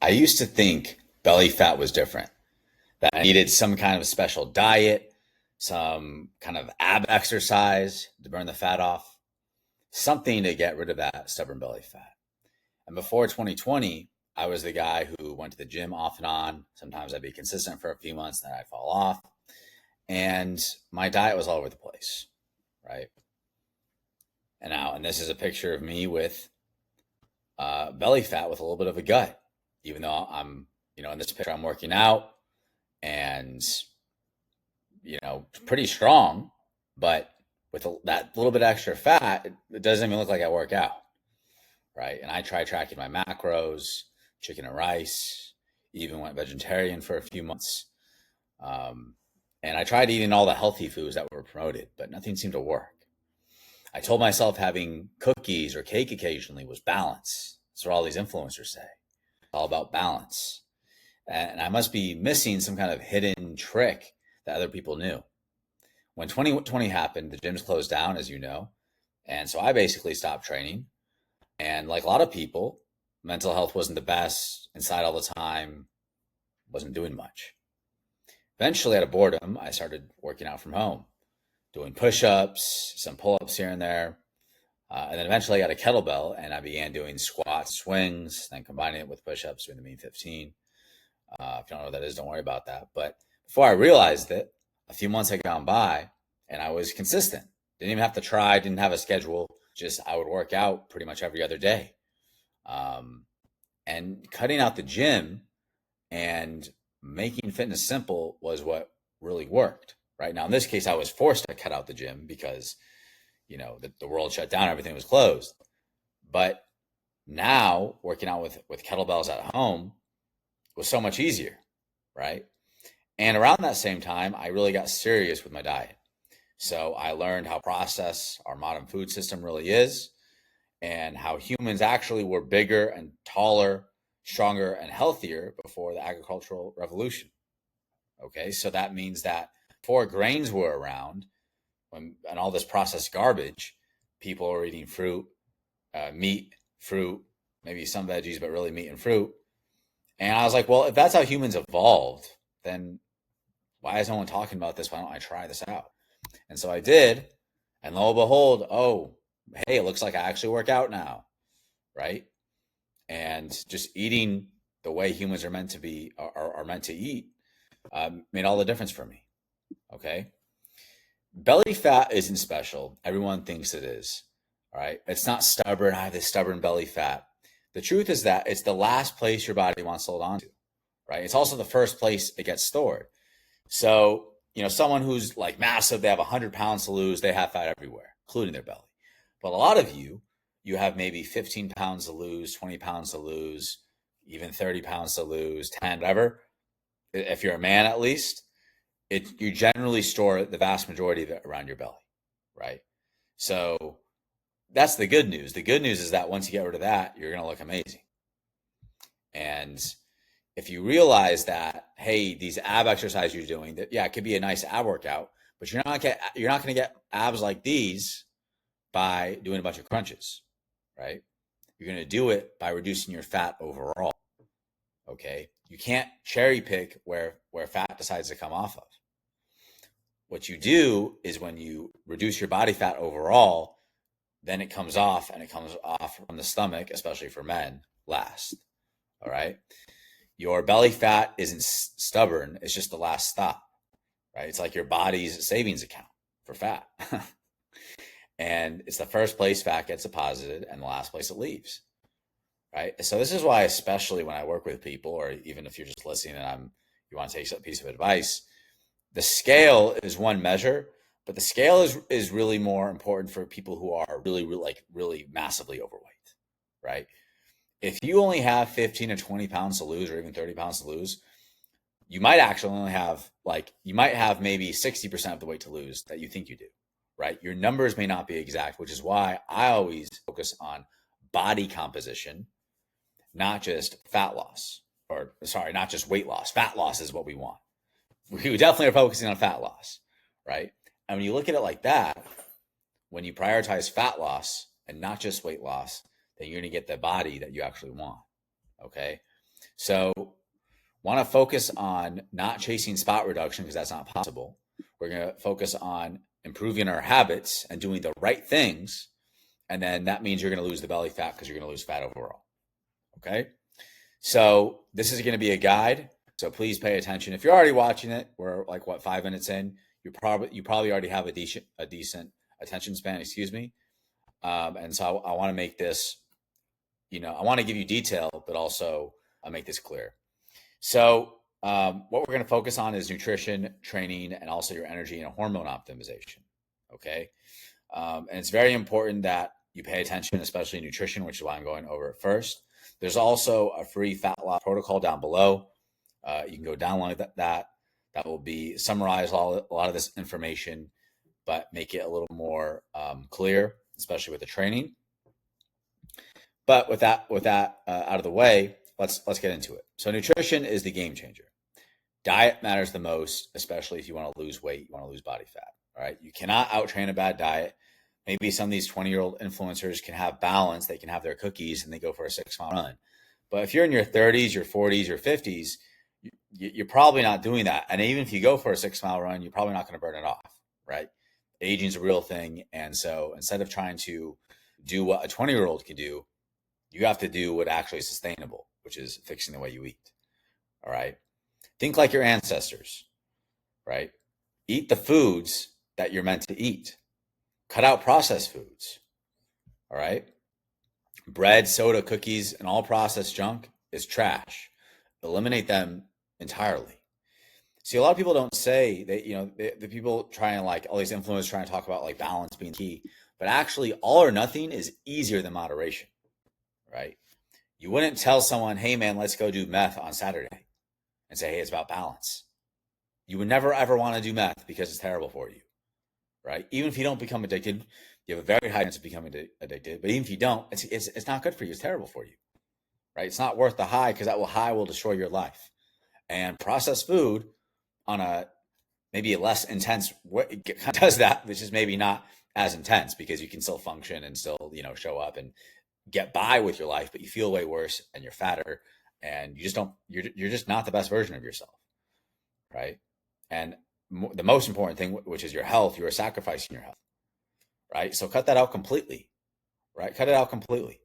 I used to think belly fat was different, that I needed some kind of special diet, some kind of ab exercise to burn the fat off, something to get rid of that stubborn belly fat. And before 2020, I was the guy who went to the gym off and on. Sometimes I'd be consistent for a few months, then I'd fall off. And my diet was all over the place, right? And this is a picture of me with belly fat with a little bit of a gut, even though I'm, in this picture, I'm working out and, pretty strong, but with that little bit extra fat, it doesn't even look like I work out, right? And I tried tracking my macros, chicken and rice, even went vegetarian for a few months. And I tried eating all the healthy foods that were promoted, but nothing seemed to work. I told myself having cookies or cake occasionally was balance. That's what all these influencers say. It's all about balance. And I must be missing some kind of hidden trick that other people knew. When 2020 happened, the gyms closed down, as you know. And so I basically stopped training. And like a lot of people, mental health wasn't the best, inside all the time, wasn't doing much. Eventually, out of boredom, I started working out from home, doing push-ups, some pull-ups here and there. And then eventually I got a kettlebell and I began doing squats, swings, then combining it with push-ups, doing the mean 15. If you don't know what that is, don't worry about that. But before I realized it, a few months had gone by and I was consistent. Didn't even have to try, didn't have a schedule. Just I would work out pretty much every other day. And cutting out the gym and making fitness simple was what really worked. Right now, in this case, I was forced to cut out the gym because, the world shut down, everything was closed. But now working out with kettlebells at home was so much easier, right? And around that same time, I really got serious with my diet. So I learned how processed our modern food system really is and how humans actually were bigger and taller, stronger and healthier before the agricultural revolution. Okay, so that means that before grains were around and all this processed garbage, people were eating fruit, meat, fruit, maybe some veggies, but really meat and fruit. And I was like, well, if that's how humans evolved, then why is no one talking about this? Why don't I try this out? And so I did. And lo and behold, oh, hey, it looks like I actually work out now, right? And just eating the way humans are meant to be, are meant to eat, made all the difference for me. Okay. Belly fat isn't special. Everyone thinks it is. All right. It's not stubborn. I have this stubborn belly fat. The truth is that it's the last place your body wants to hold on to, right? It's also the first place it gets stored. So, someone who's like massive, they have 100 pounds to lose, they have fat everywhere, including their belly. But a lot of you have maybe 15 pounds to lose, 20 pounds to lose, even 30 pounds to lose, 10, whatever. If you're a man, at least, you generally store the vast majority of it around your belly, right? So that's the good news. The good news is that once you get rid of that, you're going to look amazing. And if you realize that, hey, these ab exercises you're doing, that it could be a nice ab workout, but you're not going to get abs like these by doing a bunch of crunches, right? You're going to do it by reducing your fat overall. Okay, you can't cherry pick where fat decides to come off of. What you do is when you reduce your body fat overall, then it comes off, and it comes off from the stomach, especially for men, last. All right. Your belly fat isn't stubborn. It's just the last stop, right? It's like your body's savings account for fat. And it's the first place fat gets deposited and the last place it leaves, right? So this is why, especially when I work with people, or even if you're just listening and you want to take a piece of advice, the scale is one measure, but the scale is really more important for people who are really massively overweight, right? If you only have 15 or 20 pounds to lose, or even 30 pounds to lose, you might actually only have maybe 60% of the weight to lose that you think you do, right? Your numbers may not be exact, which is why I always focus on body composition, not just fat loss, not just weight loss. Fat loss is what we want. We definitely are focusing on fat loss, right? And when you look at it like that, when you prioritize fat loss and not just weight loss, then you're going to get the body that you actually want, okay? So want to focus on not chasing spot reduction because that's not possible. We're going to focus on improving our habits and doing the right things. And then that means you're going to lose the belly fat because you're going to lose fat overall. Okay. So this is going to be a guide. So please pay attention. If you're already watching it, we're like 5 minutes in. You probably already have a decent attention span. Excuse me. And so I want to make this, I want to give you detail, but also make this clear. So what we're going to focus on is nutrition, training, and also your energy and hormone optimization. Okay. And it's very important that you pay attention, especially nutrition, which is why I'm going over it first. There's also a free fat loss protocol down below. You can go download that. That will be summarize a lot of this information, but make it a little more clear, especially with the training. But with that out of the way, let's get into it. So nutrition is the game changer. Diet matters the most, especially if you want to lose weight, you want to lose body fat. All right. You cannot outtrain a bad diet. Maybe some of these 20-year-old influencers can have balance. They can have their cookies and they go for a 6-mile run. But if you're in your 30s, your 40s, your 50s, you're probably not doing that. And even if you go for a 6-mile run, you're probably not going to burn it off, right? Aging is a real thing. And so instead of trying to do what a 20-year-old can do, you have to do what actually is sustainable, which is fixing the way you eat. All right. Think like your ancestors, right? Eat the foods that you're meant to eat. Cut out processed foods. All right. Bread, soda, cookies, and all processed junk is trash. Eliminate them entirely. See, a lot of people don't say that, the people trying like all these influencers trying to talk about like balance being key, but actually all or nothing is easier than moderation, right? You wouldn't tell someone, hey man, let's go do meth on Saturday and say, hey, it's about balance. You would never ever want to do meth because it's terrible for you, right? Even if you don't become addicted, you have a very high chance of becoming addicted, but even if you don't, it's not good for you. It's terrible for you, right? It's not worth the high because that high will destroy your life. And processed food on a maybe a less intense way does that, which is maybe not as intense because you can still function and still, show up and get by with your life, but you feel way worse and you're fatter and you're just not the best version of yourself, right? And the most important thing, which is your health, you are sacrificing your health, right? So cut that out completely, right? Cut it out completely.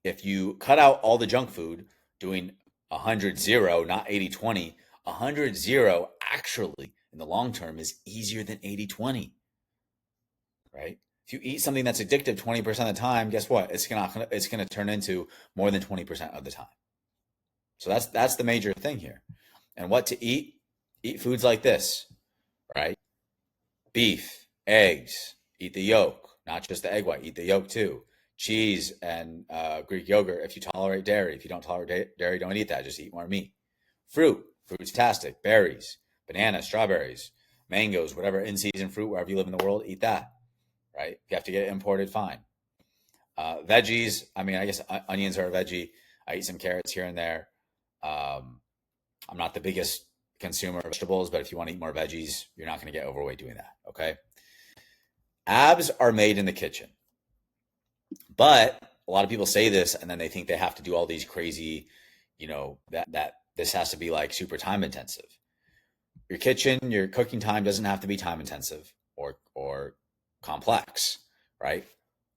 If you cut out all the junk food, doing 100-0, not 80-20, 100-0 actually in the long term is easier than 80-20, right? If you eat something that's addictive 20% of the time, guess what? It's gonna turn into more than 20% of the time. So that's the major thing here. And what to eat? Eat foods like this, right? Beef, eggs, eat the yolk, not just the egg white, eat the yolk too. Cheese and Greek yogurt if you tolerate dairy. If you don't tolerate dairy, don't eat that. Just eat more meat. Fruit's fantastic. Berries, bananas, strawberries, mangoes, whatever in-season fruit, wherever you live in the world, eat that. Right? If you have to get it imported, fine. Veggies, I guess onions are a veggie. I eat some carrots here and there. I'm not the biggest consumer of vegetables, but if you want to eat more veggies, you're not going to get overweight doing that. Okay. Abs are made in the kitchen. But a lot of people say this and then they think they have to do all these crazy, that this has to be like super time intensive. Your kitchen, your cooking time doesn't have to be time intensive or complex, right?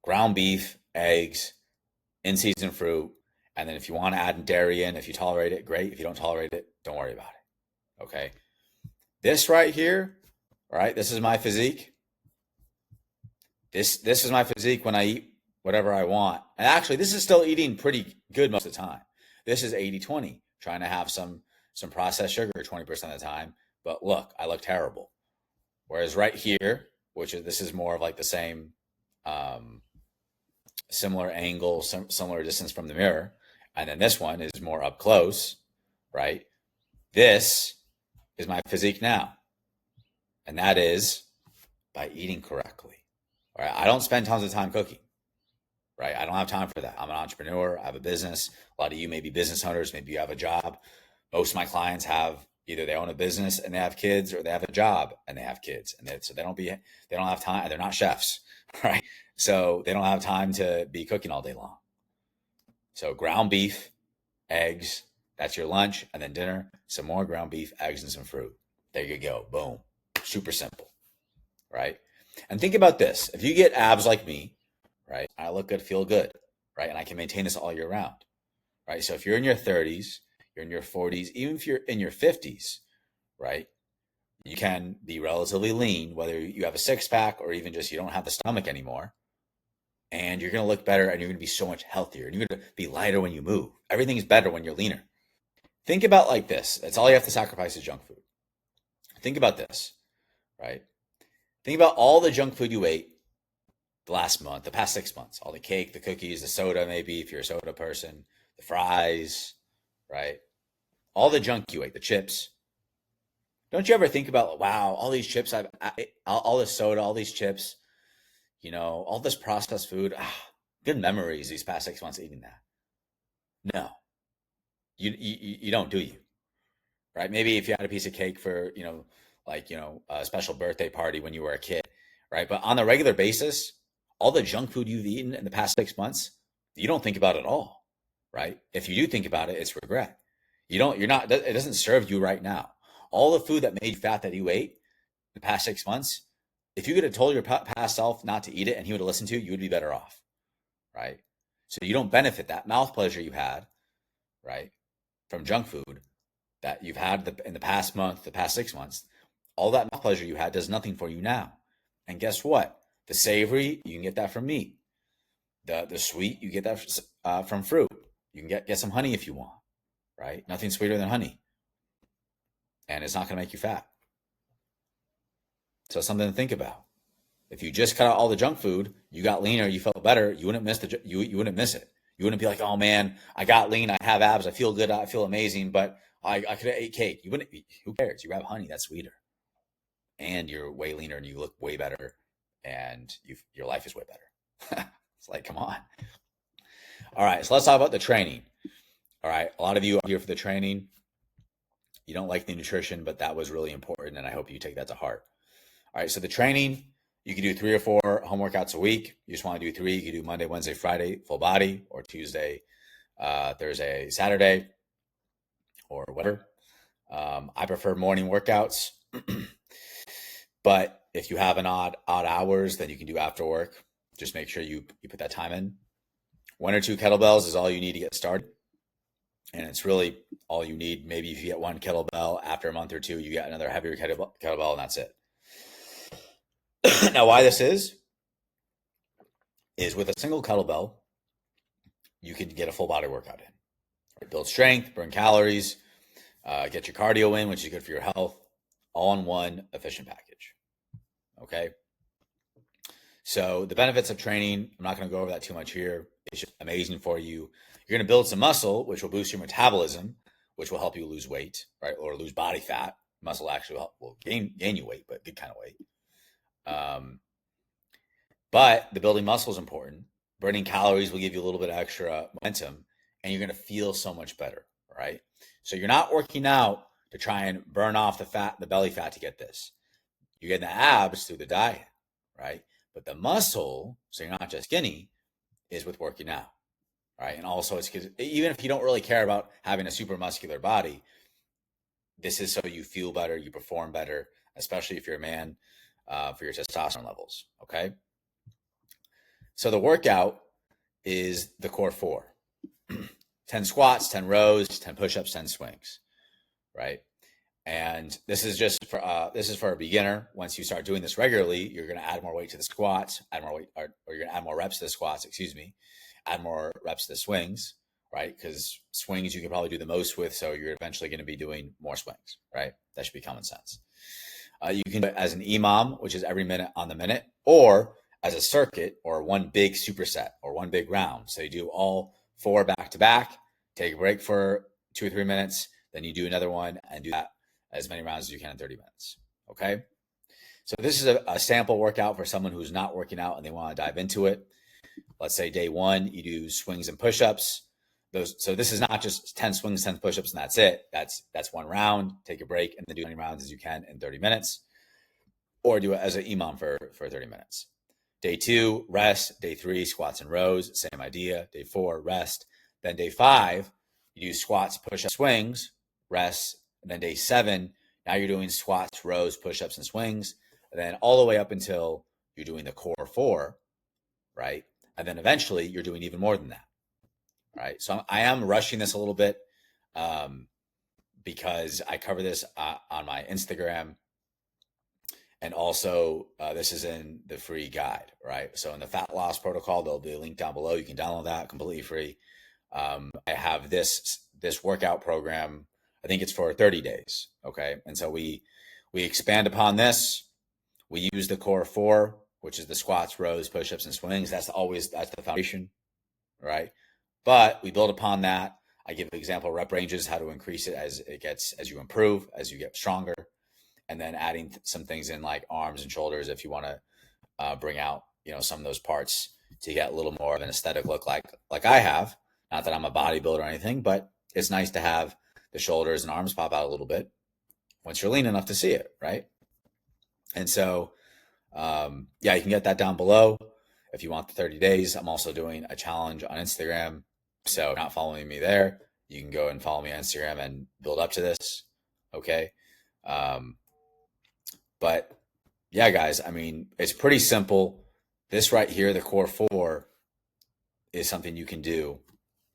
Ground beef, eggs, in-season fruit, and then if you want to add dairy in, if you tolerate it, great. If you don't tolerate it, don't worry about it. Okay. This right here, right? This is my physique. This is my physique when I eat whatever I want. And actually, this is still eating pretty good most of the time. This is 80-20, trying to have some processed sugar 20% of the time. But look, I look terrible. Whereas right here, this is more of like the same similar angle, similar distance from the mirror. And then this one is more up close, right? This is my physique now. And that is by eating correctly. All right. I don't spend tons of time cooking, right? I don't have time for that. I'm an entrepreneur. I have a business. A lot of you may be business owners. Maybe you have a job. Most of my clients have either they own a business and they have kids, or they have a job and they have kids. And so they don't have time. They're not chefs, right? So they don't have time to be cooking all day long. So ground beef, eggs, That's your lunch, and then dinner, some more ground beef, eggs, and some fruit. There you go. Boom. Super simple, right? And think about this. If you get abs like me, right, I look good, feel good, right? And I can maintain this all year round, right? So if you're in your 30s, you're in your 40s, even if you're in your 50s, right, you can be relatively lean, whether you have a six pack or even just you don't have the stomach anymore. And you're going to look better and you're going to be so much healthier. And you're going to be lighter when you move. Everything's better when you're leaner. Think about like this. That's all you have to sacrifice is junk food. Think about this, right? Think about all the junk food you ate the last month, the past 6 months, all the cake, the cookies, the soda, maybe if you're a soda person, the fries, right? All the junk you ate, the chips. Don't you ever think about, wow, all these chips, all this soda, all these chips, all this processed food, good memories these past 6 months eating that. No, you don't, do you? Right? Maybe if you had a piece of cake for, a special birthday party when you were a kid, right? But on a regular basis, all the junk food you've eaten in the past 6 months, you don't think about it at all, right? If you do think about it, it's regret. It doesn't serve you right now. All the food that made you fat that you ate the past 6 months, if you could have told your past self not to eat it and he would have listened to you, you would be better off, right? So you don't benefit that mouth pleasure you had, right, from junk food that you've had in the past month, the past 6 months. All that mouth pleasure you had does nothing for you now. And guess what? The savory, you can get that from meat. The sweet, you get that from fruit. You can get some honey if you want, right? Nothing sweeter than honey. And it's not going to make you fat. So something to think about. If you just cut out all the junk food, you got leaner, you felt better, you wouldn't miss you wouldn't miss it. You wouldn't be like, oh man, I got lean, I have abs, I feel good, I feel amazing, but I could have ate cake. You wouldn't. Who cares? You have honey, that's sweeter, and you're way leaner, and you look way better, and your life is way better. It's like, come on. All right, so let's talk about the training. All right, a lot of you are here for the training. You don't like the nutrition, but that was really important, and I hope you take that to heart. All right, so the training, you can do 3 or 4 home workouts a week. You just want to do 3. You can do Monday, Wednesday, Friday, full body, or Tuesday, Thursday, Saturday, or whatever. I prefer morning workouts, but if you have an odd hours, then you can do after work. Just make sure you put that time in. 1 or 2 kettlebells is all you need to get started. And it's really all you need. Maybe if you get 1 kettlebell, after a month or 2, you get another heavier kettlebell, and that's it. Now, why this is with a single kettlebell, you can get a full body workout in. Build strength, burn calories, get your cardio in, which is good for your health, all in one efficient package. Okay? So the benefits of training, I'm not going to go over that too much here. It's just amazing for you. You're going to build some muscle, which will boost your metabolism, which will help you lose weight, right? Or lose body fat. Muscle actually will gain you weight, but good kind of weight. But the building muscle is important. Burning calories will give you a little bit of extra momentum, and you're going to feel so much better, right? So you're not working out to try and burn off the belly fat to get this. You're getting the abs through the diet, right? But the muscle, so you're not just skinny, is with working out, right? And also, it's because even if you don't really care about having a super muscular body, this is so you feel better, you perform better, especially if you're a man, for your testosterone levels, okay? So the workout is the core 4. 10 squats, 10 rows, 10 push-ups, 10 swings, right? And this is just for a beginner. Once you start doing this regularly, you're going to add more weight to the squats, add more weight, or you're going to add more reps to the squats, add more reps to the swings, right? Because swings you can probably do the most with, so you're eventually going to be doing more swings, right? That should be common sense. You can do it as an EMOM, which is every minute on the minute, or as a circuit, or one big superset, or one big round. So you do all 4 back to back, take a break for 2 or 3 minutes, then you do another one and do that as many rounds as you can in 30 minutes. Okay. So this is a sample workout for someone who's not working out and they want to dive into it. Let's say day 1, you do swings and push-ups. So this is not just 10 swings, 10 push-ups, and that's it. That's one round. Take a break and then do as many rounds as you can in 30 minutes, or do it as an EMOM for 30 minutes. Day 2, rest. Day 3, squats and rows. Same idea. Day 4, rest. Then day 5, you do squats, push-ups, swings, rest, and then day 7, now you're doing squats, rows, push-ups, and swings, and then all the way up until you're doing the core 4, right? And then eventually you're doing even more than that, right? So I am rushing this a little bit because I cover this on my Instagram. And also, this is in the free guide, right? So in the fat loss protocol, there'll be a link down below. You can download that completely free. I have this workout program. I think it's for 30 days. Okay. And so we expand upon this. We use the core 4, which is the squats, rows, push-ups, and swings. That's the foundation, right? But we build upon that. I give example rep ranges, how to increase it as you improve, as you get stronger. And then adding some things in like arms and shoulders if you want to bring out, some of those parts to get a little more of an aesthetic look like I have. Not that I'm a bodybuilder or anything, but it's nice to have the shoulders and arms pop out a little bit once you're lean enough to see it, right? And so, you can get that down below if you want the 30 days. I'm also doing a challenge on Instagram. So if you're not following me there, you can go and follow me on Instagram and build up to this. Okay. But yeah, guys, I mean, it's pretty simple. This right here, the core 4, is something you can do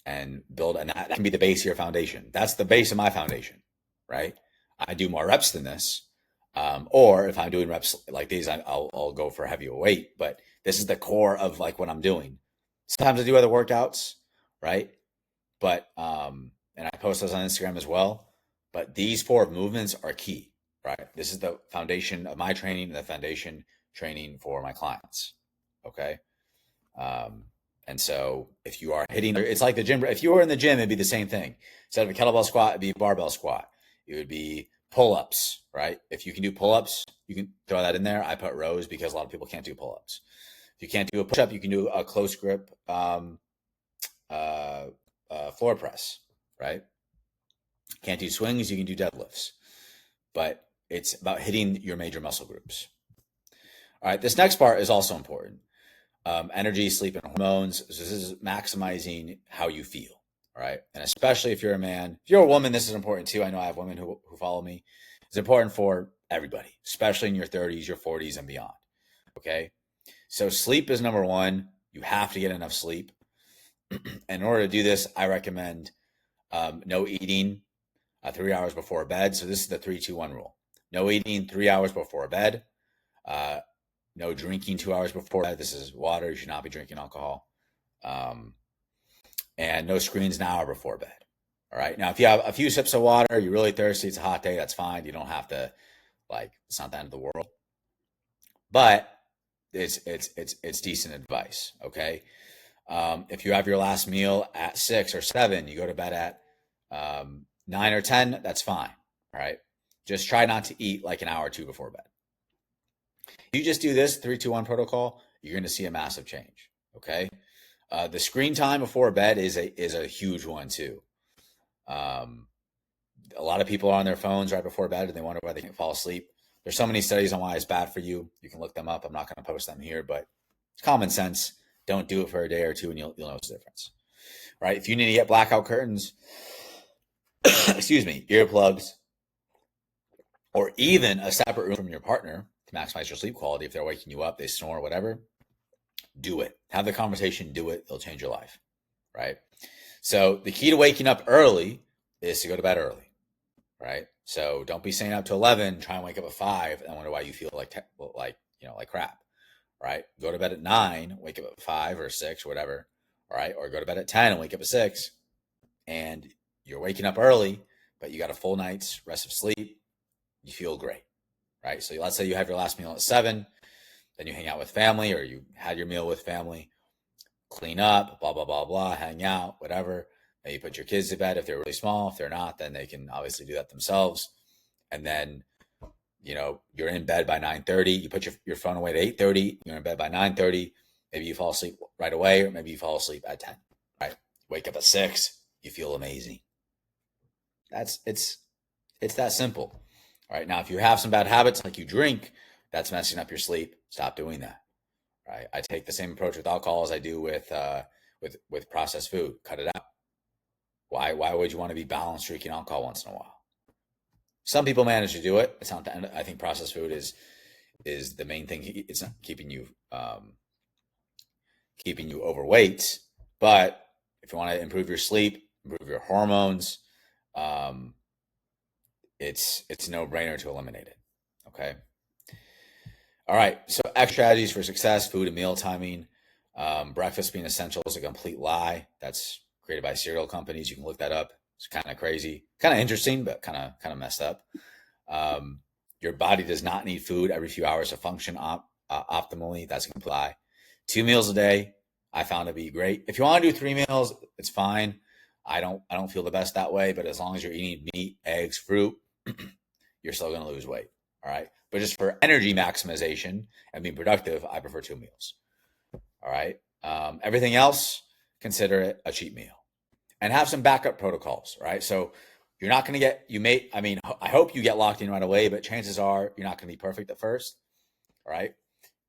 and build, and that can be the base of your foundation. That's the base of my foundation, right? I do more reps than this. Or if I'm doing reps like these, I'll go for heavier weight, but this is the core of like what I'm doing. Sometimes I do other workouts, right? But, and I post those on Instagram as well, but these 4 movements are key. Right. This is the foundation of my training and the foundation training for my clients. Okay. And so if you are hitting, it's like the gym. If you were in the gym, it'd be the same thing. Instead of a kettlebell squat, it'd be a barbell squat. It would be pull-ups, right? If you can do pull-ups, you can throw that in there. I put rows because a lot of people can't do pull-ups. If you can't do a push-up, you can do a close grip floor press, right? Can't do swings, you can do deadlifts. But it's about hitting your major muscle groups. All right, this next part is also important. Energy, sleep, and hormones. So this is maximizing how you feel, all right? And especially if you're a man. If you're a woman, this is important too. I know I have women who follow me. It's important for everybody, especially in your 30s, your 40s, and beyond, okay? So sleep is number 1. You have to get enough sleep. And in order to do this, I recommend no eating 3 hours before bed. So this is the 3-2-1 rule. No eating 3 hours before bed. No drinking 2 hours before bed. This is water. You should not be drinking alcohol. And no screens an hour before bed. All right. Now, if you have a few sips of water, you're really thirsty, it's a hot day, that's fine. You don't have to, it's not the end of the world. But it's decent advice. Okay. If you have your last meal at 6 or 7, you go to bed at 9 or 10, that's fine. All right. Just try not to eat like an hour or 2 before bed. If you just do this 3-2-1 protocol, you're going to see a massive change. Okay. The screen time before bed is a huge one too. A lot of people are on their phones right before bed and they wonder why they can't fall asleep. There's so many studies on why it's bad for you. You can look them up. I'm not going to post them here, but it's common sense. Don't do it for a day or 2 and you'll notice the difference. Right. If you need to get blackout curtains, excuse me, earplugs, or even a separate room from your partner to maximize your sleep quality. If they're waking you up, they snore, whatever, do it. Have the conversation, do it. It'll change your life, right? So the key to waking up early is to go to bed early, right? So don't be staying up to 11, try and wake up at 5 and wonder why you feel like crap, right? Go to bed at 9, wake up at 5 or 6 or whatever, all right? Or go to bed at 10 and wake up at 6 and you're waking up early, but you got a full night's rest of sleep. You feel great, right? So let's say you have your last meal at 7, then you hang out with family or you had your meal with family, clean up, blah, blah, blah, blah, hang out, whatever. Maybe put your kids to bed if they're really small. If they're not, then they can obviously do that themselves. And then, you're in bed by 9:30. You put your phone away at 8:30. You're in bed by 9:30. Maybe you fall asleep right away, or maybe you fall asleep at 10, right? Wake up at 6. You feel amazing. It's that simple. All right. Now, if you have some bad habits, like you drink, that's messing up your sleep. Stop doing that. Right. I take the same approach with alcohol as I do with processed food. Cut it out. Why would you want to be balanced drinking alcohol once in a while? Some people manage to do it. It's not. I think processed food is the main thing. It's not keeping you overweight. But if you want to improve your sleep, improve your hormones, um, it's a no-brainer to eliminate it. Okay. All right. So extra strategies for success: food and meal timing. Breakfast being essential is a complete lie. That's created by cereal companies. You can look that up. It's kind of crazy, kind of interesting, but kind of messed up. Your body does not need food every few hours to function optimally. That's a complete lie. 2 meals a day, I found to be great. If you want to do 3 meals, it's fine. I don't feel the best that way, but as long as you're eating meat, eggs, fruit, you're still going to lose weight. All right. But just for energy maximization and being productive, I prefer 2 meals. All right. Everything else, consider it a cheat meal and have some backup protocols. Right. So you're not going to get, I hope you get locked in right away, but chances are you're not going to be perfect at first. All right.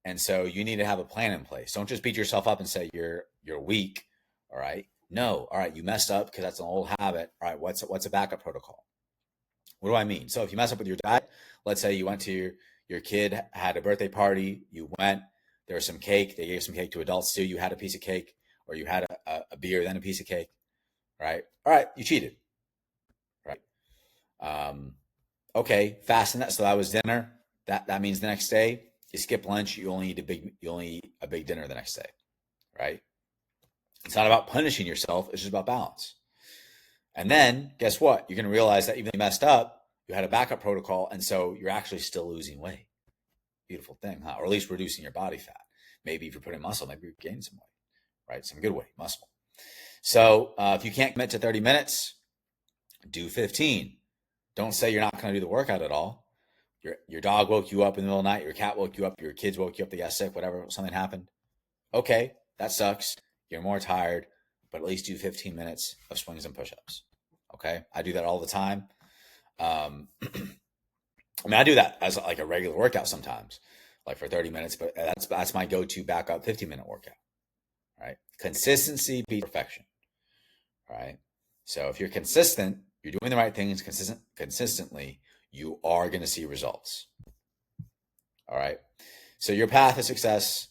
And so you need to have a plan in place. Don't just beat yourself up and say you're weak. All right. No. All right. You messed up because that's an old habit. All right. What's a backup protocol? What do I mean? So if you mess up with your diet, let's say you went to your kid had a birthday party, you went, there was some cake, they gave some cake to adults too, you had a piece of cake, or you had a beer, then a piece of cake, right? All right, you cheated, right? Okay, fasting that, so that was dinner. That means the next day, you skip lunch, you only eat a big dinner the next day, right? It's not about punishing yourself, it's just about balance. And then guess what? You're going to realize that even if you messed up, you had a backup protocol, and so you're actually still losing weight. Beautiful thing, huh? Or at least reducing your body fat. Maybe if you're putting muscle, maybe you're gaining some weight, right? Some good weight, muscle. So if you can't commit to 30 minutes, do 15. Don't say you're not going to do the workout at all. Your dog woke you up in the middle of the night. Your cat woke you up. Your kids woke you up. They got sick, whatever, something happened. Okay, that sucks. You're more tired, but at least do 15 minutes of swings and push-ups. Okay, I do that all the time. I do that as like a regular workout sometimes, like for 30 minutes, but that's my go-to backup 15-minute workout, right? Consistency beats perfection, right? So if you're consistent, you're doing the right things consistently, you are going to see results. All right. So your path to success,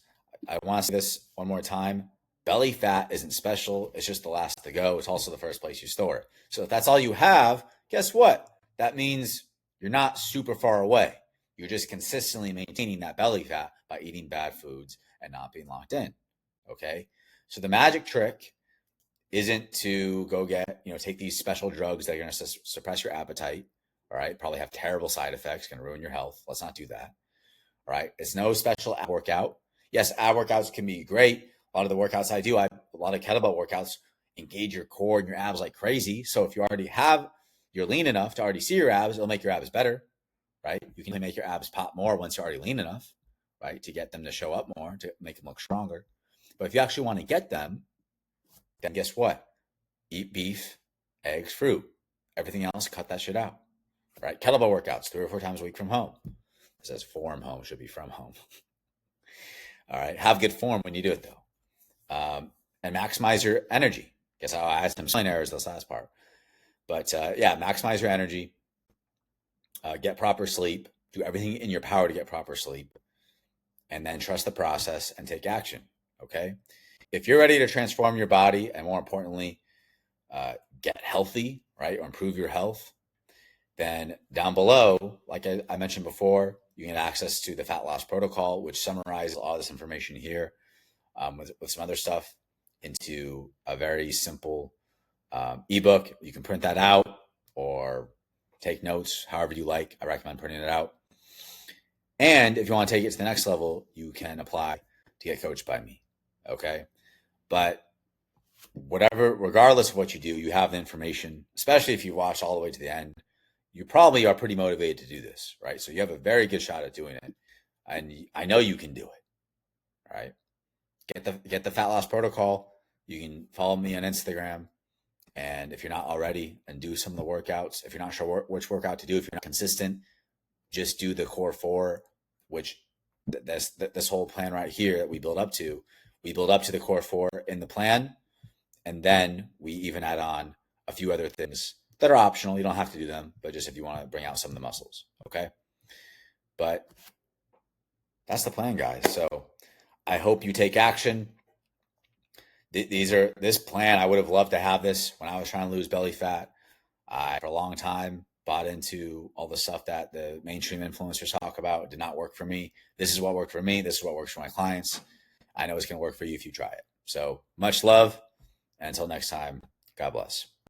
I want to say this one more time. Belly fat isn't special. It's just the last to go. It's also the first place you store it. So if that's all you have, guess what? That means you're not super far away. You're just consistently maintaining that belly fat by eating bad foods and not being locked in. Okay. So the magic trick isn't to go take these special drugs that are going to suppress your appetite. All right. Probably have terrible side effects, going to ruin your health. Let's not do that. All right. It's no special ab workout. Yes, ab workouts can be great. A lot of the workouts I do, a lot of kettlebell workouts engage your core and your abs like crazy. So if you're lean enough to already see your abs, it'll make your abs better, right? You can make your abs pop more once you're already lean enough, right? To get them to show up more, to make them look stronger. But if you actually want to get them, then guess what? Eat beef, eggs, fruit. Everything else, cut that shit out, right? Kettlebell workouts 3 or 4 times a week from home. It says from home, should be from home. All right. Have good form when you do it, though. And maximize your energy. Guess I had some spelling errors this last part. But maximize your energy. Get proper sleep. Do everything in your power to get proper sleep. And then trust the process and take action. Okay? If you're ready to transform your body and, more importantly, get healthy, right, or improve your health, then down below, like I mentioned before, you can get access to the Fat Loss Protocol, which summarizes all this information here with some other stuff into a very simple ebook. You can print that out or take notes, however you like. I recommend printing it out. And if you want to take it to the next level, you can apply to get coached by me. Okay. But regardless of what you do, you have the information, especially if you watch all the way to the end. You probably are pretty motivated to do this, right? So you have a very good shot at doing it. And I know you can do it, right? Get the Fat Loss Protocol. You can follow me on Instagram. And if you're not already, and do some of the workouts. If you're not sure which workout to do, if you're not consistent, just do the core 4, which this whole plan right here that we build up to. We build up to the core 4 in the plan. And then we even add on a few other things that are optional. You don't have to do them, but just if you want to bring out some of the muscles. Okay. But that's the plan, guys. So I hope you take action. This plan. I would have loved to have this when I was trying to lose belly fat. I, for a long time, bought into all the stuff that the mainstream influencers talk about. It did not work for me. This is what worked for me. This is what works for my clients. I know it's going to work for you if you try it. So much love. And until next time, God bless.